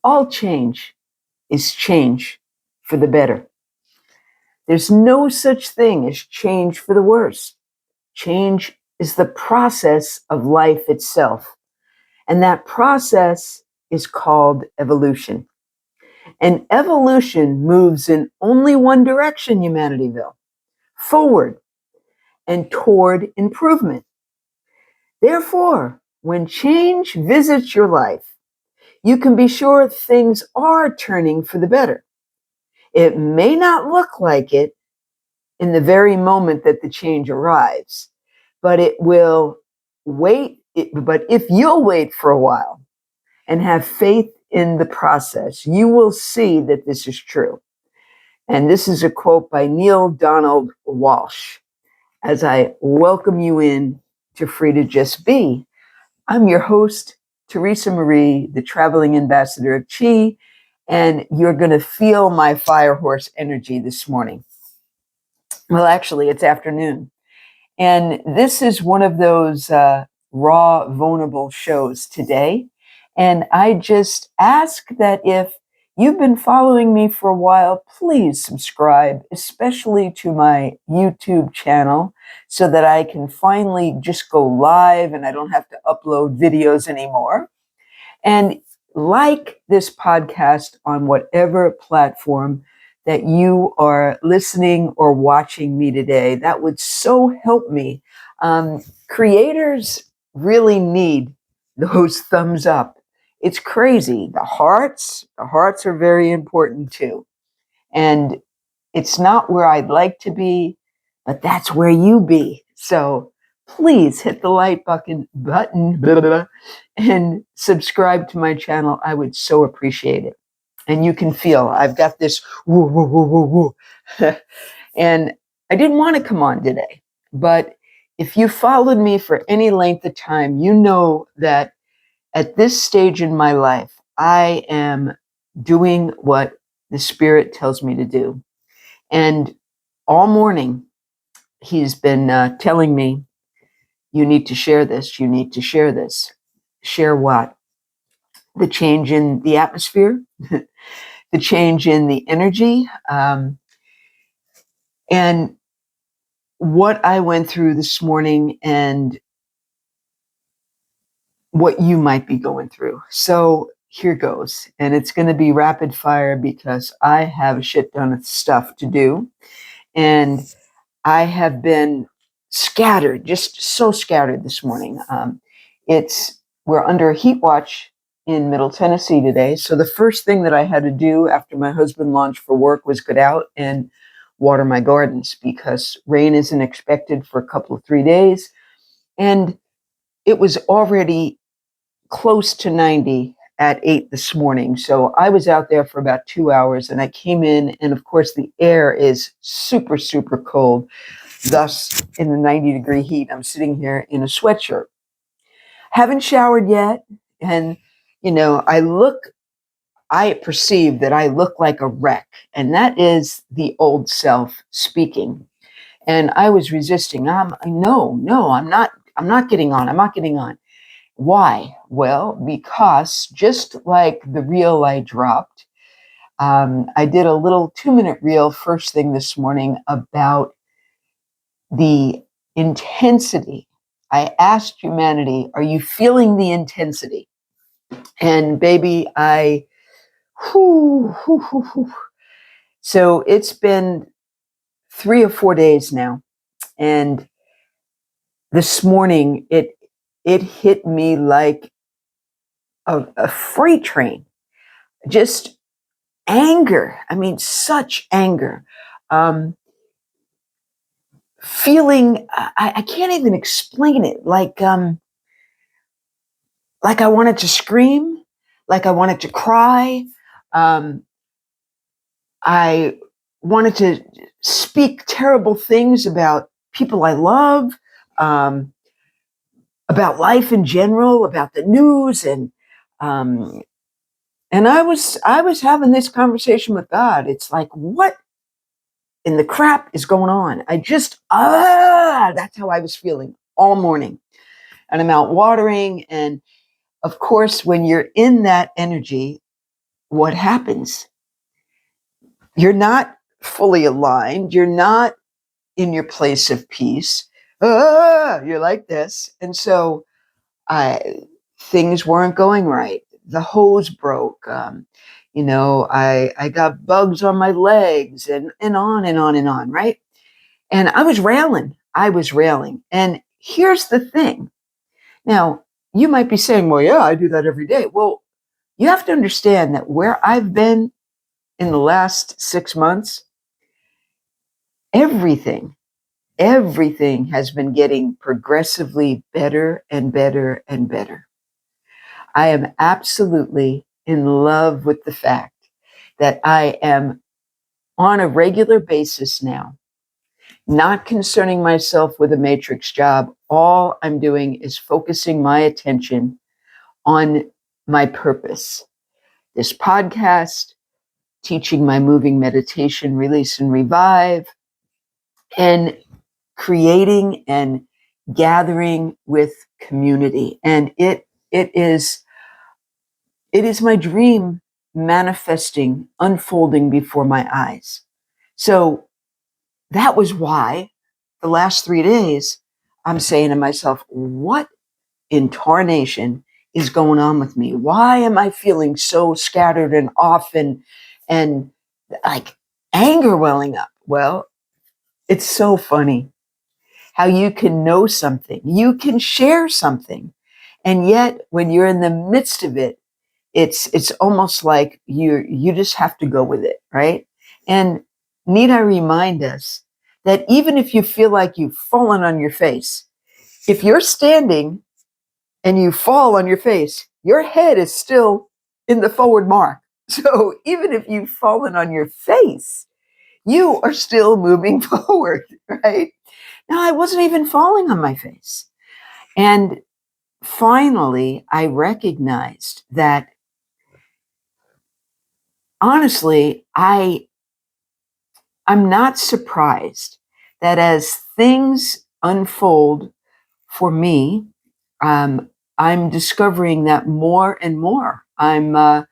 All change is change for the better. There's no such thing as change for the worse. Change is the process of life itself. And that process is called evolution. And evolution moves in only one direction, Humanityville, forward and toward improvement. Therefore, when change visits your life, you can be sure things are turning for the better. It may not look like it in the very moment that the change arrives, but it will wait. But if you'll wait for a while and have faith in the process, you will see that this is true. And this is a quote by Neale Donald Walsch. As I welcome you in to Free to Just Be, I'm your host, Teresa Marie, the traveling ambassador of Chi, and you're going to feel my fire horse energy this morning. Well, actually, it's afternoon. And this is one of those raw, vulnerable shows today. And I just ask that if you've been following me for a while, please subscribe, especially to my YouTube channel, so that I can finally just go live and I don't have to upload videos anymore. And like this podcast on whatever platform that you are listening or watching me today. That would so help me. Creators really need those thumbs up. It's crazy. The hearts are very important too. And it's not where I'd like to be, but that's where you be. So please hit the like button blah, blah, blah, and subscribe to my channel. I would so appreciate it. And you can feel I've got this woo, woo, woo, woo, woo. And I didn't want to come on today, but if you followed me for any length of time, you know that at this stage in my life, I am doing what the Spirit tells me to do. And all morning, he's been telling me, you need to share this, you need to share this. Share what? The change in the atmosphere, the change in the energy, and what I went through this morning and what you might be going through. So here goes. And it's going to be rapid fire because I have a shit ton of stuff to do. And I have been scattered, just so scattered this morning. We're under a heat watch in Middle Tennessee today. So the first thing that I had to do after my husband launched for work was get out and water my gardens because rain isn't expected for a couple of 3 days. And it was already close to 90 at 8 this morning. So I was out there for about 2 hours and I came in, and of course the air is super, super cold. Thus, in the 90-degree heat, I'm sitting here in a sweatshirt. Haven't showered yet. And, I perceive that I look like a wreck. And that is the old self speaking. And I was resisting. No, I'm not getting on. I'm not getting on. Why? Well, because just like the reel I dropped, I did a little 2-minute reel first thing this morning about the intensity. I asked humanity, are you feeling the intensity? And baby, whew. So it's been 3 or 4 days now. And this morning, it hit me like a freight train. Just anger. I mean, such anger. Feeling, I can't even explain it. Like I wanted to scream, like I wanted to cry. I wanted to speak terrible things about people I love, about life in general, about the news, and I was having this conversation with God. It's like, what in the crap is going on? That's how I was feeling all morning. And I'm out watering. And of course, when you're in that energy, what happens? You're not fully aligned. You're not in your place of peace. You're like this. And so things weren't going right. The hose broke. I got bugs on my legs and on and on and on, right? And I was railing. And here's the thing. Now, you might be saying, well, yeah, I do that every day. Well, you have to understand that where I've been in the last 6 months, everything has been getting progressively better and better and better. I am absolutely in love with the fact that I am on a regular basis now, not concerning myself with a matrix job. All I'm doing is focusing my attention on my purpose. This podcast, teaching my moving meditation, release and revive, and creating and gathering with community. And it is my dream manifesting, unfolding before my eyes. So that was why the last 3 days I'm saying to myself, what in tarnation is going on with me? Why am I feeling so scattered and off and like anger welling up? Well, it's so funny how you can know something, you can share something, and yet when you're in the midst of it, it's almost like you just have to go with it, right? And need I remind us that even if you feel like you've fallen on your face, if you're standing and you fall on your face, your head is still in the forward mark. So even if you've fallen on your face, you are still moving forward, right? Now, I wasn't even falling on my face. And finally, I recognized that honestly, I'm not surprised that as things unfold for me, I'm discovering that more and more. I'm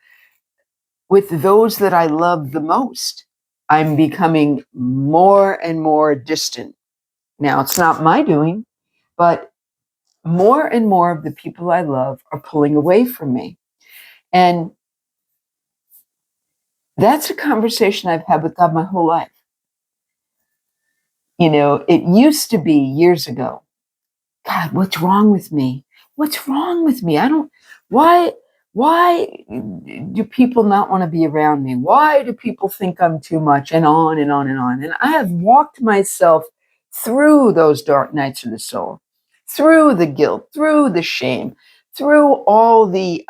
with those that I love the most. I'm becoming more and more distant. Now, it's not my doing, but more and more of the people I love are pulling away from me. And that's a conversation I've had with God my whole life. It used to be years ago, God, what's wrong with me? What's wrong with me? Why do people not want to be around me? Why do people think I'm too much? And on and on and on. And I have walked myself through those dark nights of the soul, through the guilt, through the shame, through all the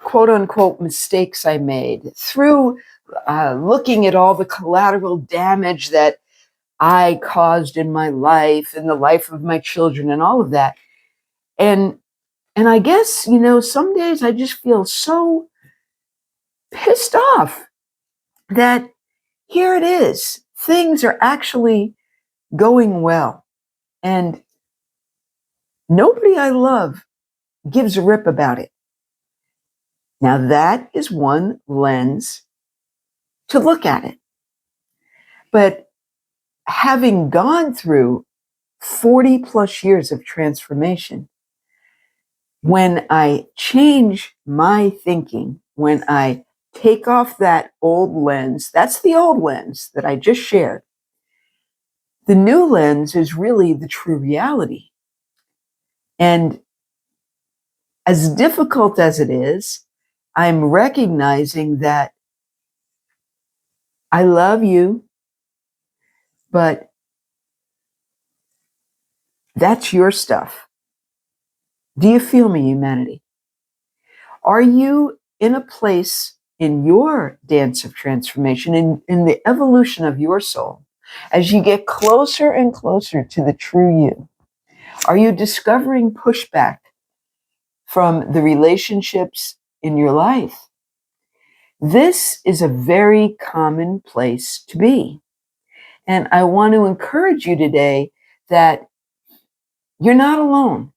quote unquote mistakes I made, through looking at all the collateral damage that I caused in my life and the life of my children and all of that. And I guess, some days I just feel so pissed off that here it is. Things are actually going well. And nobody I love gives a rip about it. Now, that is one lens to look at it. But having gone through 40 plus years of transformation, when I change my thinking, when I take off that old lens, that's the old lens that I just shared. The new lens is really the true reality. And as difficult as it is, I'm recognizing that I love you, but that's your stuff. Do you feel me, humanity? Are you in a place in your dance of transformation, in the evolution of your soul, as you get closer and closer to the true you? Are you discovering pushback from the relationships in your life? This is a very common place to be. And I want to encourage you today that you're not alone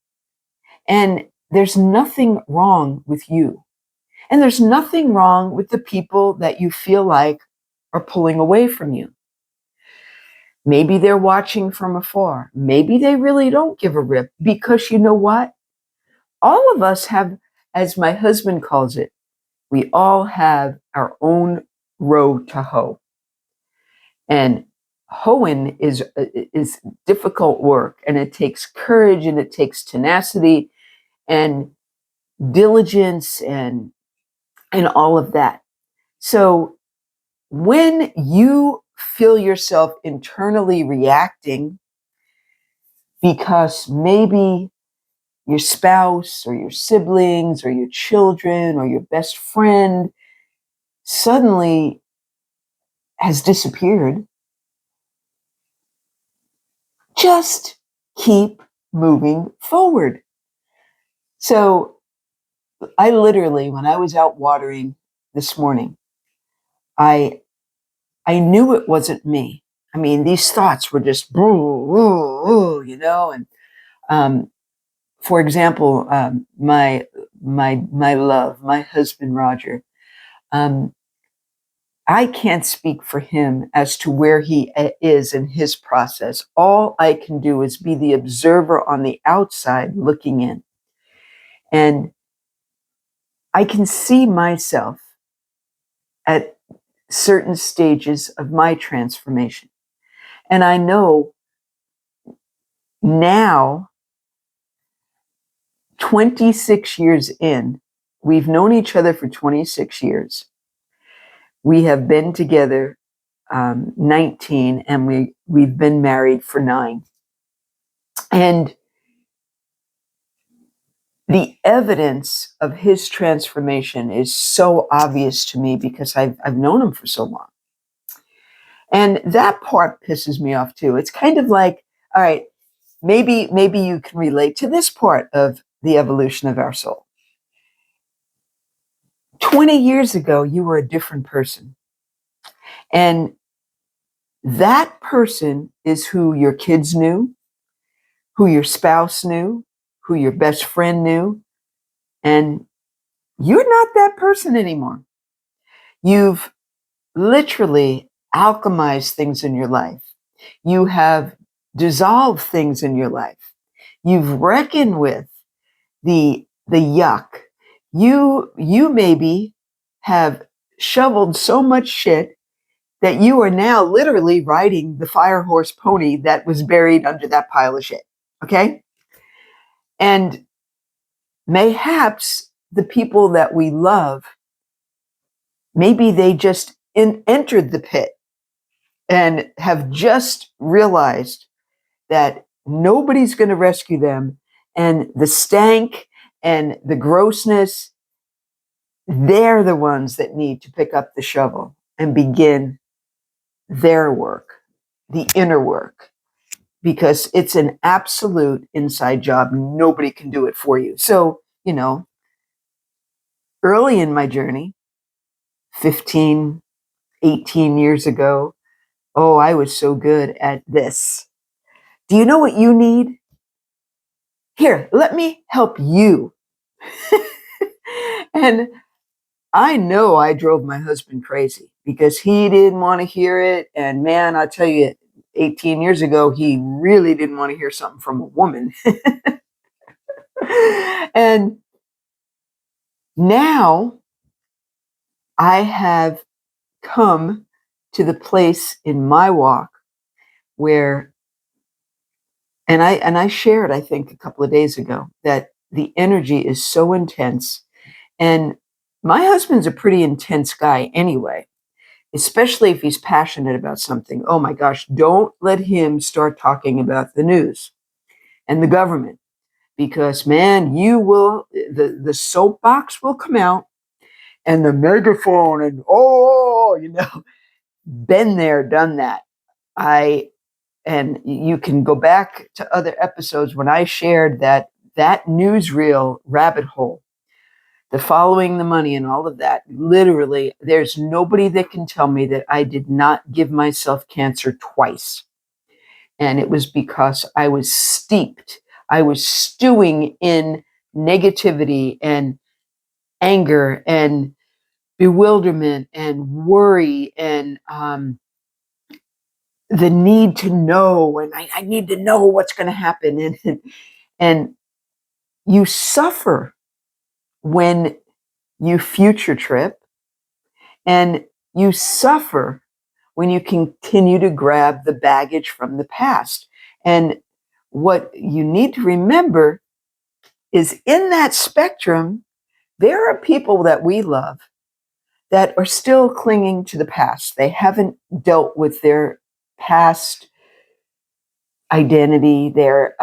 and there's nothing wrong with you. And there's nothing wrong with the people that you feel like are pulling away from you. Maybe they're watching from afar. Maybe they really don't give a rip, because you know what? All of us have, as my husband calls it, we all have our own row to hoe. And hoeing is difficult work, and it takes courage, and it takes tenacity and diligence and all of that. So when you feel yourself internally reacting because maybe your spouse or your siblings or your children or your best friend suddenly has disappeared, just keep moving forward. So I literally, when I was out watering this morning, I knew it wasn't me. I mean, these thoughts were just, and for example, my love, my husband Roger, um, I can't speak for him as to where he is in his process. All I can do is be the observer on the outside looking in. And I can see myself at certain stages of my transformation. And I know now, 26 years in, we've known each other for 26 years. We have been together 19, and we've been married for 9. And the evidence of his transformation is so obvious to me because I've known him for so long. And that part pisses me off too. It's kind of like, all right, maybe you can relate to this part of the evolution of our soul. 20 years ago, you were a different person. And that person is who your kids knew, who your spouse knew, who your best friend knew. And you're not that person anymore. You've literally alchemized things in your life. You have dissolved things in your life. You've reckoned with the yuck. You maybe have shoveled so much shit that you are now literally riding the fire horse pony that was buried under that pile of shit. Okay? And mayhaps the people that we love, maybe they just entered the pit and have just realized that nobody's going to rescue them. And the stank and the grossness, they're the ones that need to pick up the shovel and begin their work, the inner work, because it's an absolute inside job. Nobody can do it for you. So, early in my journey, 15, 18 years ago, oh, I was so good at this. Do you know what you need? Here, let me help you. And I know I drove my husband crazy because he didn't want to hear it. And man, I tell you, 18 years ago, he really didn't want to hear something from a woman. And now I have come to the place in my walk where, and I shared, I think a couple of days ago, that the energy is so intense. And my husband's a pretty intense guy anyway, especially if he's passionate about something. Oh my gosh, don't let him start talking about the news and the government, because man, the soapbox will come out and the megaphone and been there, done that. And you can go back to other episodes when I shared that newsreel rabbit hole, the following the money and all of that. Literally, there's nobody that can tell me that I did not give myself cancer twice. And it was because I was steeped. I was stewing in negativity and anger and bewilderment and worry and the need to know, and I need to know what's going to happen. And you suffer when you future trip, and you suffer when you continue to grab the baggage from the past. And what you need to remember is in that spectrum, there are people that we love that are still clinging to the past. They haven't dealt with their past identity, their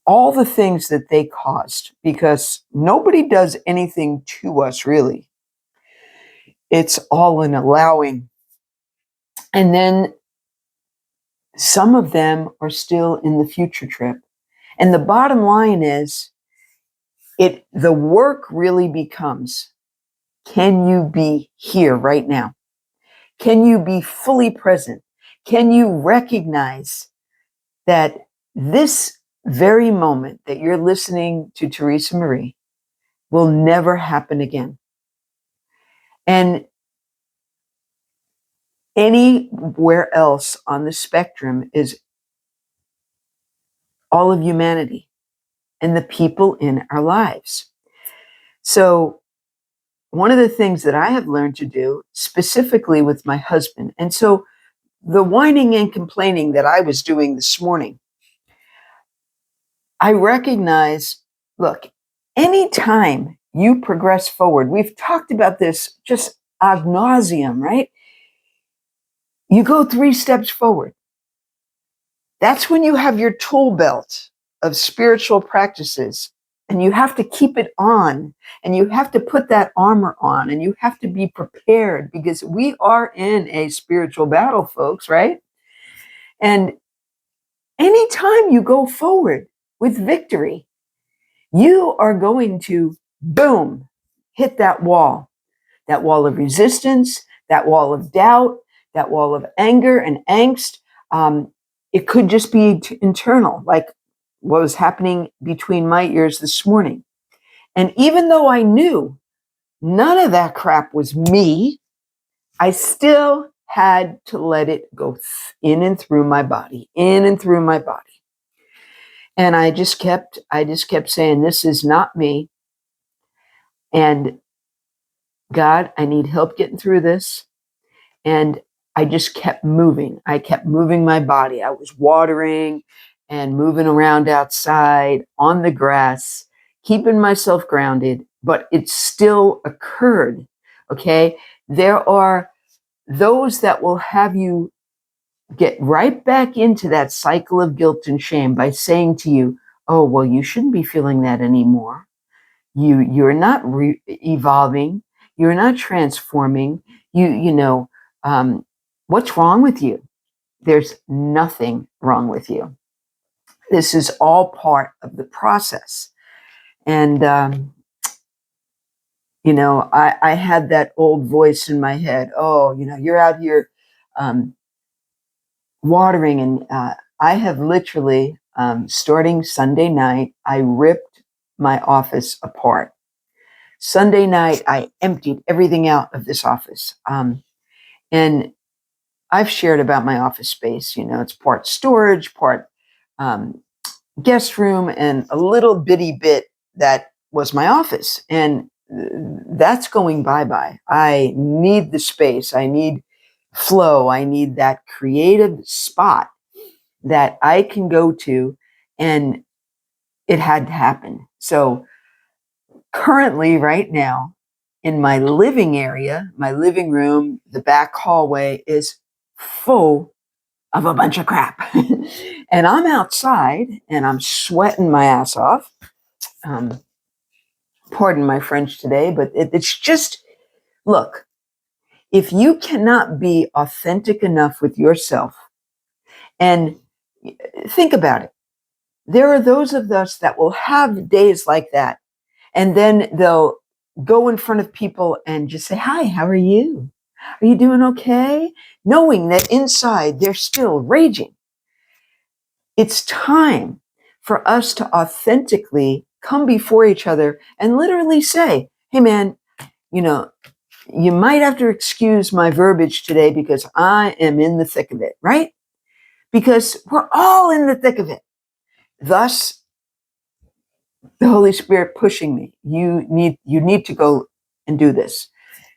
all the things that they caused, because nobody does anything to us really. It's all an allowing. And then some of them are still in the future trip. And the bottom line is, the work really becomes, can you be here right now? Can you be fully present? Can you recognize that this very moment that you're listening to Teresa Marie will never happen again? And anywhere else on the spectrum is all of humanity and the people in our lives. So one of the things that I have learned to do, specifically with my husband, and so the whining and complaining that I was doing this morning, I recognize, look, anytime you progress forward, we've talked about this just ad nauseum, right? You go 3 steps forward. That's when you have your tool belt of spiritual practices, and you have to keep it on, and you have to put that armor on, and you have to be prepared, because we are in a spiritual battle, folks, right? And anytime you go forward with victory, you are going to, boom, hit that wall of resistance, that wall of doubt, that wall of anger and angst. It could just be internal, like what was happening between my ears this morning. And even though I knew none of that crap was me, I still had to let it go in and through my body, in and through my body. And I just kept saying, this is not me. And God, I need help getting through this. And I just kept moving. I kept moving my body. I was watering and moving around outside on the grass, keeping myself grounded, but it still occurred. Okay. There are those that will have you get right back into that cycle of guilt and shame by saying to you, oh, well, you shouldn't be feeling that anymore. You're not evolving. You're not transforming. What's wrong with you? There's nothing wrong with you. This is all part of the process. And, I had that old voice in my head. Oh, you're out here watering. And I have literally, starting Sunday night, I ripped my office apart. Sunday night, I emptied everything out of this office. And I've shared about my office space. It's part storage, part guest room, and a little bitty bit that was my office. And that's going bye-bye. I need the space. I need flow. I need that creative spot that I can go to. And it had to happen. So currently, right now, in my living area, my living room, the back hallway is full of a bunch of crap. And I'm outside and I'm sweating my ass off. Pardon my French today, but it's just, look, if you cannot be authentic enough with yourself, and think about it, there are those of us that will have days like that, and then they'll go in front of people and just say, hi, how are you? Are you doing okay? Knowing that inside they're still raging. It's time for us to authentically come before each other and literally say, hey man, you know, you might have to excuse my verbiage today because I am in the thick of it, right? Because we're all in the thick of it. Thus, the Holy Spirit pushing me. You need to go and do this.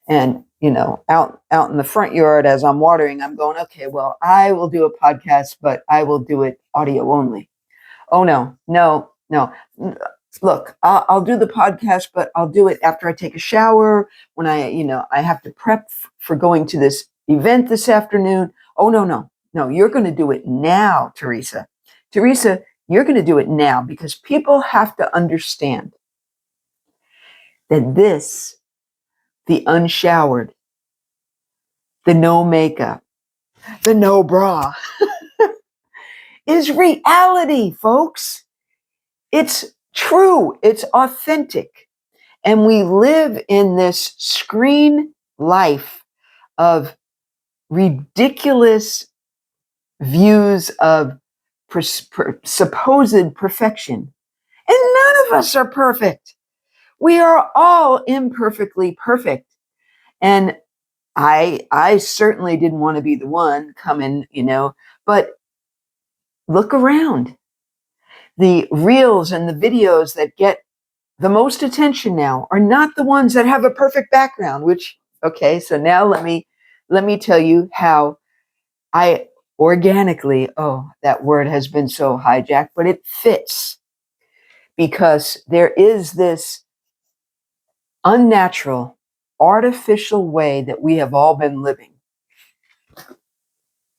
And, out in the front yard as I'm watering, I'm going, okay, well, I will do a podcast, but I will do it audio only. Oh, no. Look, I'll do the podcast, but I'll do it after I take a shower, when I have to prep for going to this event this afternoon. Oh, no, you're going to do it now, Teresa. Teresa, you're going to do it now, because people have to understand that this, the unshowered, the no makeup, the no bra, is reality, folks. It's true. It's authentic. And we live in this screen life of ridiculous views of supposed perfection. And none of us are perfect. We are all imperfectly perfect. And I certainly didn't want to be the one coming, but look around. The reels and the videos that get the most attention now are not the ones that have a perfect background, okay, so now let me tell you how I organically, that word has been so hijacked, but it fits, because there is this unnatural, artificial way that we have all been living.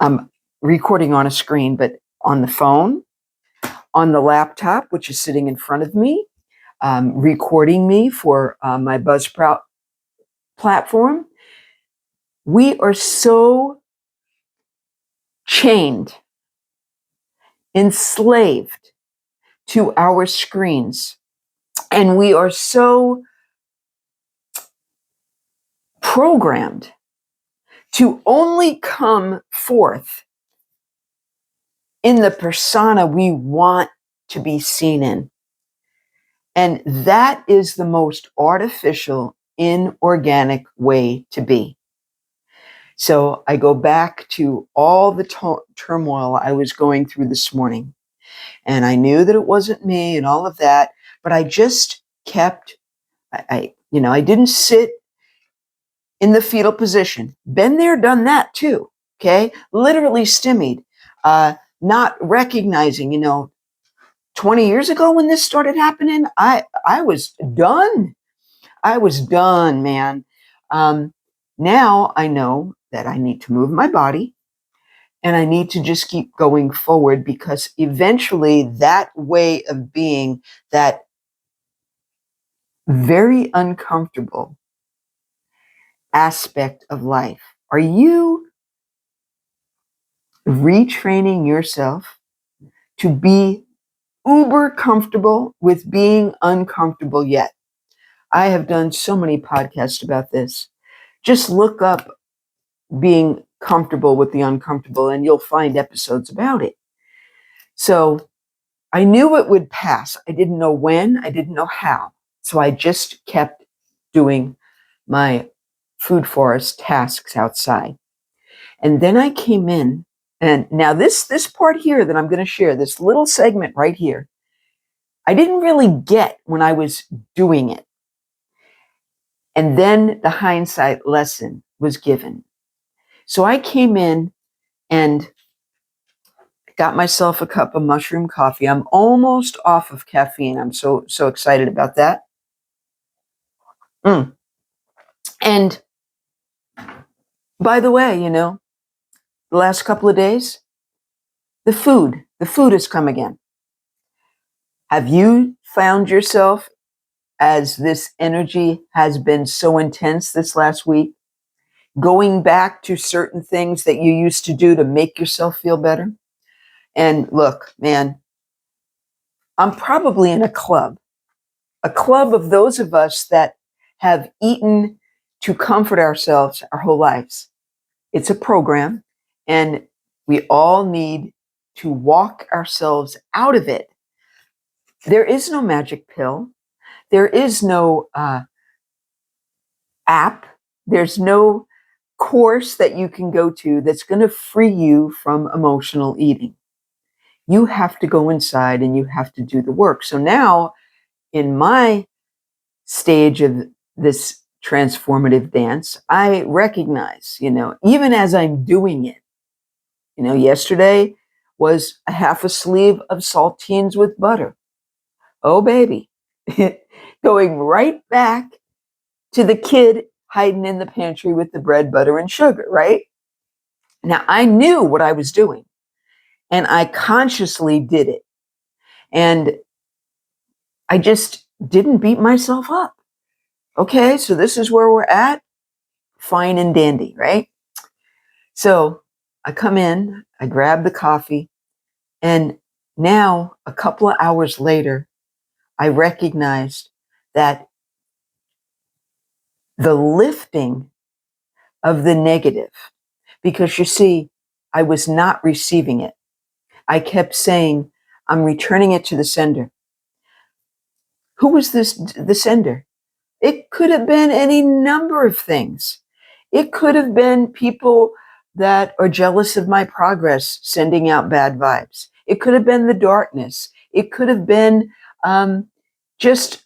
I'm recording on a screen, but on the phone, on the laptop, which is sitting in front of me, recording me for my Buzzsprout platform. We are so chained, enslaved to our screens, and we are so programmed to only come forth in the persona we want to be seen in. And that is the most artificial, inorganic way to be. So I go back to all the turmoil I was going through this morning. And I knew that it wasn't me and all of that, but I just kept, I didn't sit in the fetal position. Been there, done that too. Okay. Literally stymied, not recognizing, 20 years ago when this started happening, I was done. I was done, man. Now I know that I need to move my body, and I need to just keep going forward, because eventually that way of being, that very uncomfortable aspect of life, are you retraining yourself to be uber comfortable with being uncomfortable yet? I have done so many podcasts about this. Just look up being comfortable with the uncomfortable and you'll find episodes about it. So I knew it would pass. I didn't know when, I didn't know how. So I just kept doing my food forest tasks outside. And then I came in, and now this part here that I'm going to share, this little segment right here, I didn't really get when I was doing it. And then the hindsight lesson was given. So I came in and got myself a cup of mushroom coffee. I'm almost off of caffeine. I'm so excited about that. And by the way, the last couple of days, the food has come again. Have you found yourself, as this energy has been so intense this last week, going back to certain things that you used to do to make yourself feel better? And look, man, I'm probably in a club of those of us that have eaten to comfort ourselves our whole lives. It's a program, and we all need to walk ourselves out of it There is no magic pill. There is no app. There's no course that you can go to that's going to free you from emotional eating. You have to go inside and you have to do the work. So now, in my stage of this transformative dance, I recognize, even as I'm doing it, yesterday was a half a sleeve of saltines with butter. Oh, baby. Going right back to the kid hiding in the pantry with the bread, butter, and sugar, right? Now, I knew what I was doing, and I consciously did it. And I just didn't beat myself up. Okay, so this is where we're at. Fine and dandy, right? So I come in, I grab the coffee, and now, a couple of hours later, I recognized that the lifting of the negative, because you see, I was not receiving it. I kept saying, I'm returning it to the sender. Who was the sender? It could have been any number of things. It could have been people that are jealous of my progress, sending out bad vibes. It could have been the darkness. It could have been just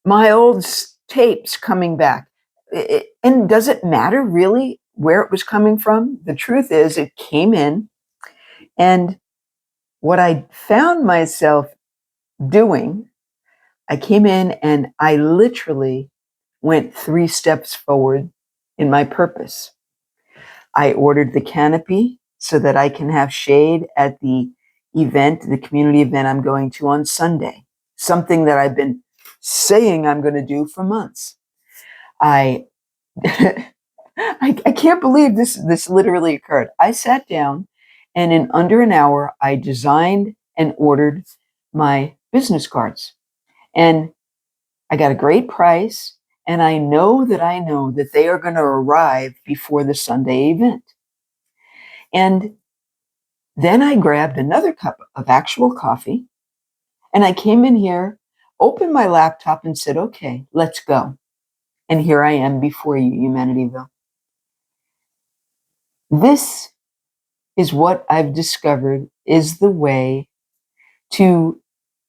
my old tapes coming back. And does it matter really where it was coming from? The truth is, it came in, and what I found myself doing, I came in and I literally went 3 steps forward in my purpose. I ordered the canopy so that I can have shade at the community event I'm going to on Sunday, something that I've been saying I'm going to do for months. I can't believe this literally occurred. I sat down, and in under an hour, I designed and ordered my business cards. And I got a great price, and I know that they are going to arrive before the Sunday event. And then I grabbed another cup of actual coffee, and I came in here, opened my laptop, and said, okay, let's go. And here I am before you, Humanityville. This is what I've discovered is the way to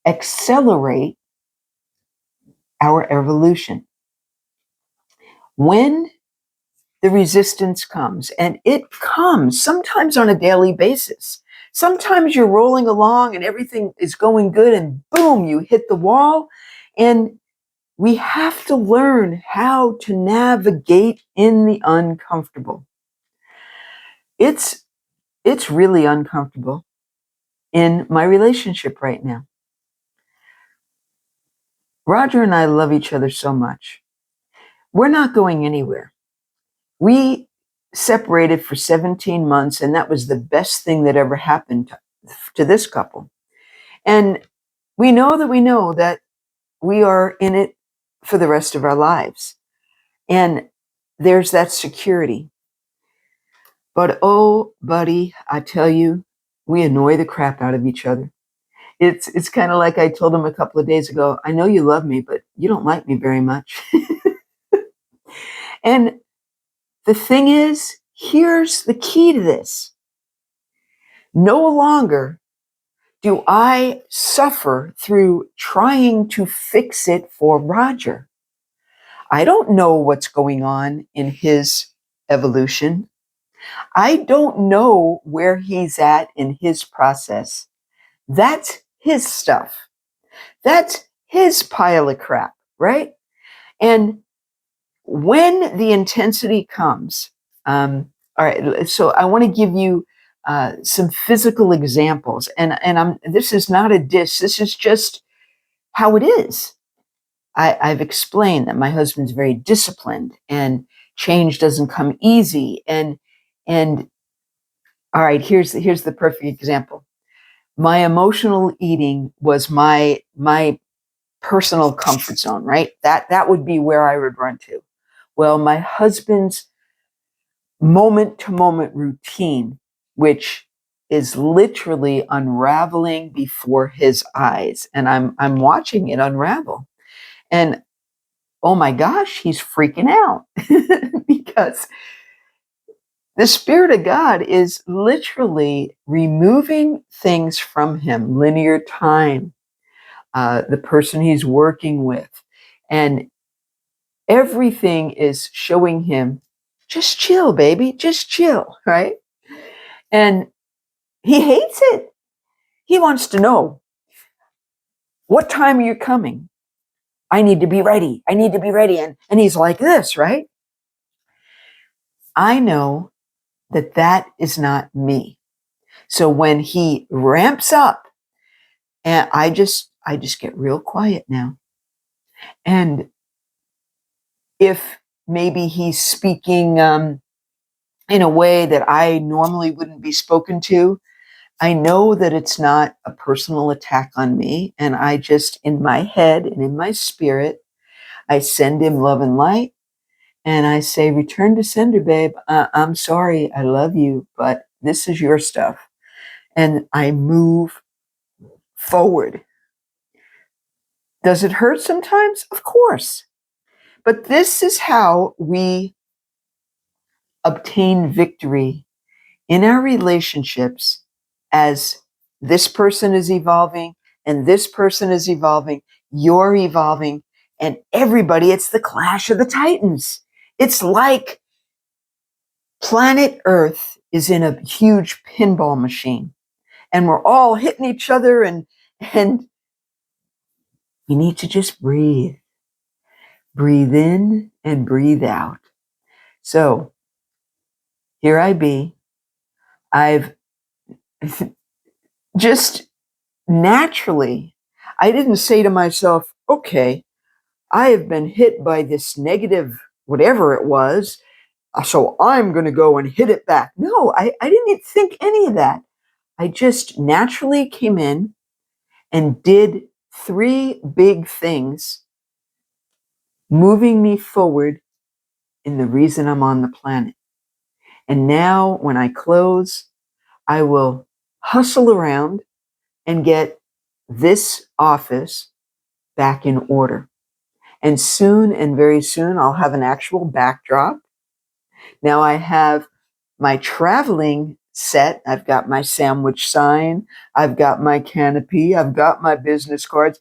accelerate our evolution. When the resistance comes, and it comes sometimes on a daily basis. Sometimes you're rolling along and everything is going good, and boom, you hit the wall. And we have to learn how to navigate in the uncomfortable. It's really uncomfortable in my relationship right now. Roger and I love each other so much. We're not going anywhere. We separated for 17 months, and that was the best thing that ever happened to this couple. And we know that we are in it for the rest of our lives. And there's that security. But oh, buddy, I tell you, we annoy the crap out of each other. It's kind of like I told him a couple of days ago, I know you love me, but you don't like me very much. And the thing is, here's the key to this. No longer do I suffer through trying to fix it for Roger. I don't know what's going on in his evolution. I don't know where he's at in his process. That's his stuff. That's his pile of crap, right? And when the intensity comes, all right, so I want to give you some physical examples, and this is not a diss. This is just how it is. I've explained that my husband's very disciplined, and change doesn't come easy. And all right, here's the perfect example. My emotional eating was my personal comfort zone, right? That would be where I would run to. Well, my husband's moment to moment routine, which is literally unraveling before his eyes. And I'm watching it unravel. And oh my gosh, he's freaking out because the Spirit of God is literally removing things from him, linear time, the person he's working with, and everything is showing him, just chill, baby, just chill, right? And he hates it. He wants to know, what time are you coming? I need to be ready. I need to be ready. And he's like this, right? I know that that is not me. So when he ramps up, and I just get real quiet now. And if maybe he's speaking in a way that I normally wouldn't be spoken to, I know that it's not a personal attack on me. And I just, in my head and in my spirit, I send him love and light. And I say, return to sender, babe. I'm sorry. I love you, but this is your stuff. And I move forward. Does it hurt sometimes? Of course. But this is how we obtain victory in our relationships as this person is evolving and this person is evolving, you're evolving, and everybody, it's the clash of the titans. It's like planet Earth is in a huge pinball machine and we're all hitting each other and you need to just breathe. Breathe in and breathe out. So here I be. I've just naturally, I didn't say to myself, okay, I have been hit by this negative, whatever it was, so I'm going to go and hit it back. No, I didn't think any of that. I just naturally came in and did 3 big things, moving me forward in the reason I'm on the planet. And now when I close, I will hustle around and get this office back in order. And soon and very soon, I'll have an actual backdrop. Now I have my traveling set. I've got my sandwich sign. I've got my canopy. I've got my business cards.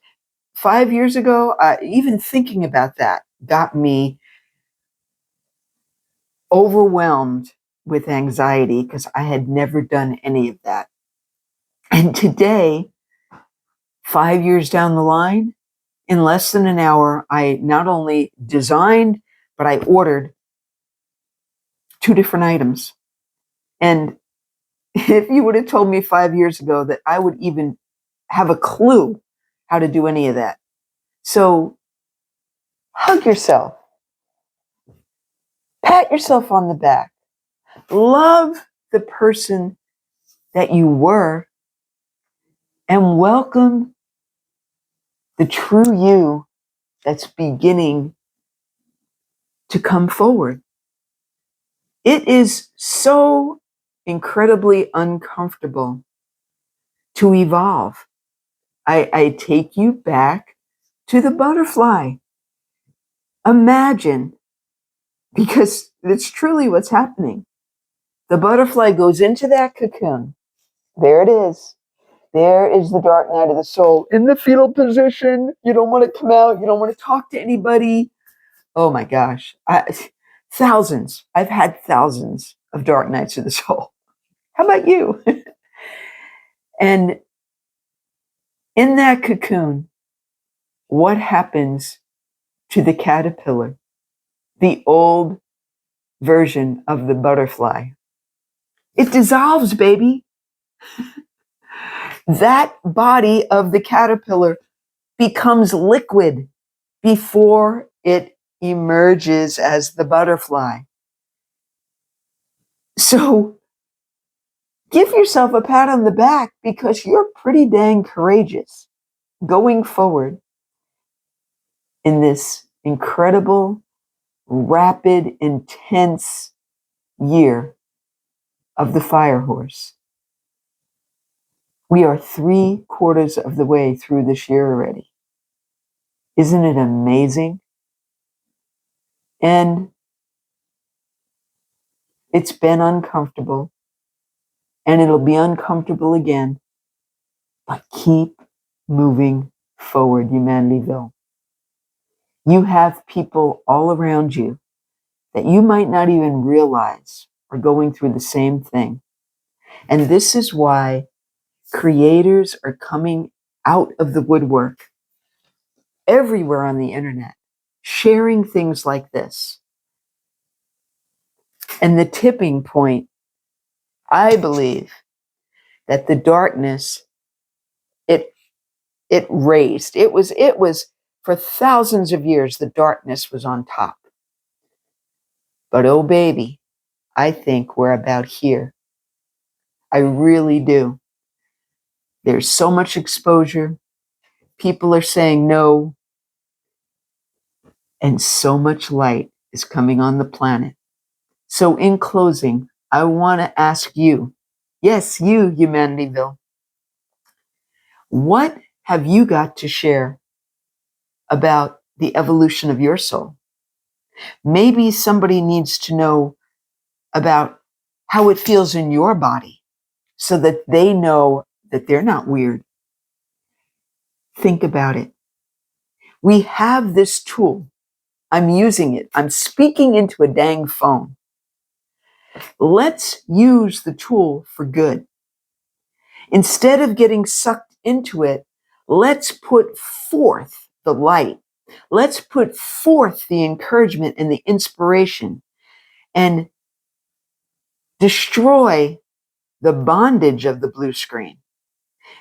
5 years ago, even thinking about that got me overwhelmed with anxiety because I had never done any of that. And today, 5 years down the line, in less than an hour, I not only designed, but I ordered 2 different items. And if you would have told me 5 years ago that I would even have a clue how to do any of that. So hug yourself, pat yourself on the back, love the person that you were, and welcome the true you that's beginning to come forward. It is so incredibly uncomfortable to evolve. I take you back to the butterfly. Imagine, because it's truly what's happening. The butterfly goes into that cocoon. There it is. There is the dark night of the soul in the fetal position. You don't want to come out. You don't want to talk to anybody. Oh my gosh. Thousands. I've had thousands of dark nights of the soul. How about you? And in that cocoon, what happens to the caterpillar, the old version of the butterfly? It dissolves, baby. That body of the caterpillar becomes liquid before it emerges as the butterfly. So give yourself a pat on the back because you're pretty dang courageous going forward in this incredible, rapid, intense year of the fire horse. We are 3/4 of the way through this year already. Isn't it amazing? And it's been uncomfortable, and it'll be uncomfortable again, but keep moving forward, Humanityville. You have people all around you that you might not even realize are going through the same thing. And this is why creators are coming out of the woodwork everywhere on the internet, sharing things like this. And the tipping point, I believe, that the darkness, it raised. It was for thousands of years, the darkness was on top. But oh baby, I think we're about here. I really do. There's so much exposure. People are saying no. And so much light is coming on the planet. So in closing, I want to ask you, yes, you, Humanityville, what have you got to share about the evolution of your soul? Maybe somebody needs to know about how it feels in your body so that they know that they're not weird. Think about it. We have this tool. I'm using it. I'm speaking into a dang phone. Let's use the tool for good. Instead of getting sucked into it, let's put forth the light. Let's put forth the encouragement and the inspiration and destroy the bondage of the blue screen.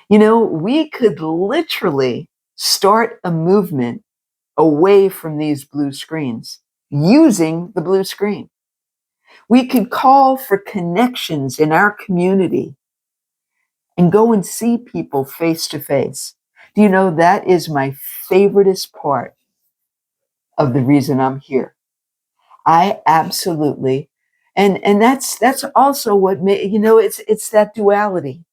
You know, we could literally start a movement away from these blue screens using the blue screen. We could call for connections in our community and go and see people face to face. Do you know that is my favoriteest part of the reason I'm here? I absolutely, and that's also what it's that duality.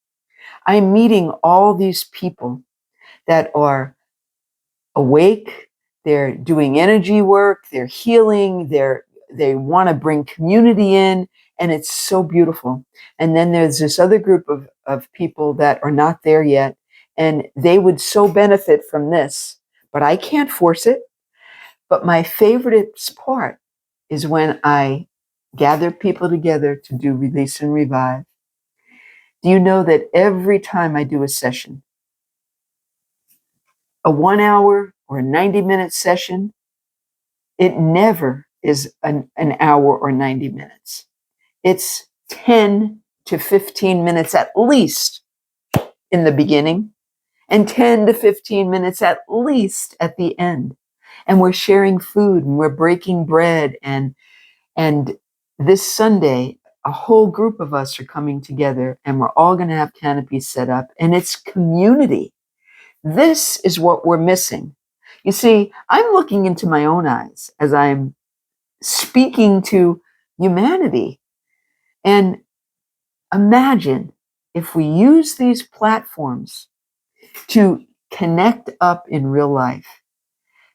I'm meeting all these people that are awake, they're doing energy work, they're healing, they want to bring community in, and it's so beautiful. And then there's this other group of people that are not there yet, and they would so benefit from this, but I can't force it. But my favorite part is when I gather people together to do Release and Revive. Do you know that every time I do a session, a 1 hour or a 90-minute session, it never is an hour or 90 minutes. It's 10 to 15 minutes at least in the beginning and 10 to 15 minutes at least at the end. And we're sharing food and we're breaking bread. And this Sunday, a whole group of us are coming together and we're all going to have canopies set up, and it's community. This is what we're missing. You see, I'm looking into my own eyes as I'm speaking to humanity. And imagine if we use these platforms to connect up in real life,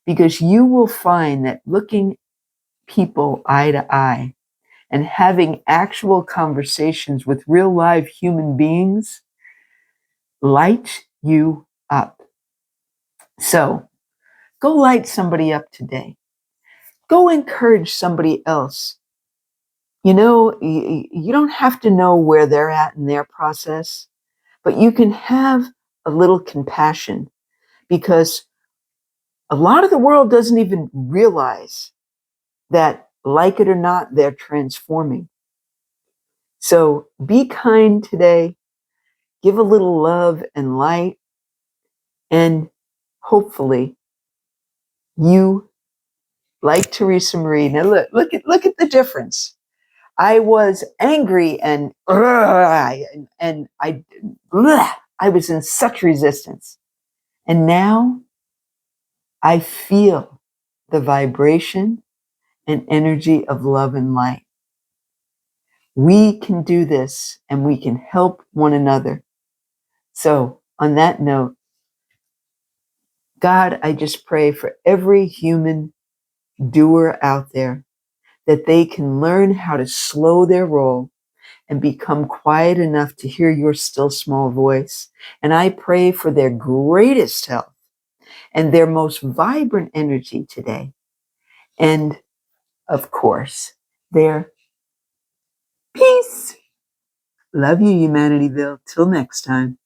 because you will find that looking people eye to eye and having actual conversations with real live human beings light you up. So go light somebody up today. Go encourage somebody else. You know, you don't have to know where they're at in their process, but you can have a little compassion, because a lot of the world doesn't even realize that, like it or not, they're transforming. So be kind today, give a little love and light, and hopefully you, like Teresa Marie, now look at the difference. I was angry and I was in such resistance. And now I feel the vibration and energy of love and light. We can do this and we can help one another. So on that note, God, I just pray for every human doer out there that they can learn how to slow their roll and become quiet enough to hear your still small voice. And I pray for their greatest health and their most vibrant energy today. And of course, their peace. Love you, Humanityville. Till next time.